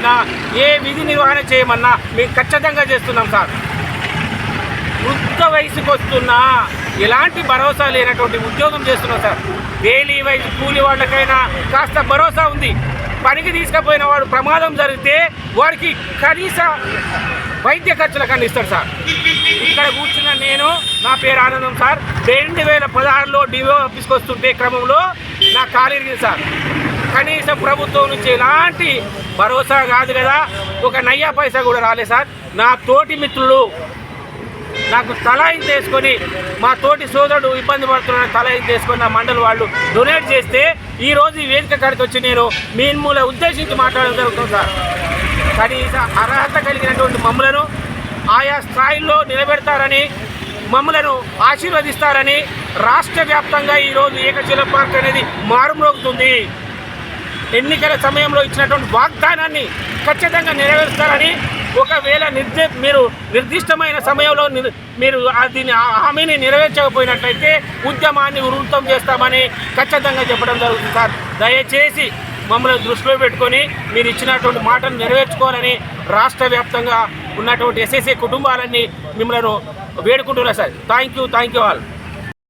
పెట్టినా ఏ విధి నిర్వహణ చేయమన్నా మేము ఖచ్చితంగా చేస్తున్నాం సార్. వృద్ధ వయసుకు వస్తున్నా ఎలాంటి భరోసా లేనటువంటి ఉద్యోగం చేస్తున్నాం సార్. డైలీ వైజ్ కూలి వాళ్ళకైనా కాస్త భరోసా ఉంది. పనికి తీసుకుపోయిన వాడు ప్రమాదం జరిగితే వాడికి కనీస వైద్య ఖర్చులకు అందిస్తాడు సార్. ఇక్కడ కూర్చున్న నేను, నా పేరు ఆనందం సార్. 2016లో డిఓ ఆఫీస్కి వస్తుంటే క్రమంలో నా కాలు ఇరిగింది సార్. కనీసం ప్రభుత్వం నుంచి ఎలాంటి భరోసా కాదు కదా, ఒక నయ్యా పైసా కూడా రాలేదు సార్. నా తోటి మిత్రులు నాకు తలాయింత వేసుకొని, మా తోటి సోదరుడు ఇబ్బంది పడుతున్న తలాయింత వేసుకొని నా మండలి వాళ్ళు డొనేట్ చేస్తే ఈరోజు ఈ వేదిక కాడికి వచ్చి నేను మీ మూల ఉద్దేశించి మాట్లాడడం జరుగుతుంది సార్. కనీస అర్హత కలిగినటువంటి మమ్మలను ఆయా స్థాయిల్లో నిలబెడతారని, మమ్మలను ఆశీర్వదిస్తారని రాష్ట్ర వ్యాప్తంగా ఈరోజు ఏకశిల పార్క్ అనేది మారుమ్రోగుతుంది. ఎన్నికల సమయంలో ఇచ్చినటువంటి వాగ్దానాన్ని ఖచ్చితంగా నెరవేరుస్తారని, ఒకవేళ మీరు నిర్దిష్టమైన సమయంలో మీరు దీని హామీని నెరవేర్చకపోయినట్లయితే ఉద్యమాన్ని ఉధృతం చేస్తామని ఖచ్చితంగా చెప్పడం జరుగుతుంది సార్. దయచేసి మమ్మల్ని దృష్టిలో పెట్టుకొని మీరు ఇచ్చినటువంటి మాటను నెరవేర్చుకోవాలని రాష్ట్ర వ్యాప్తంగా ఉన్నటువంటి ఎస్ఎస్ఏ కుటుంబాలన్నీ మిమ్మల్ని వేడుకుంటున్నారు సార్. Thank you all.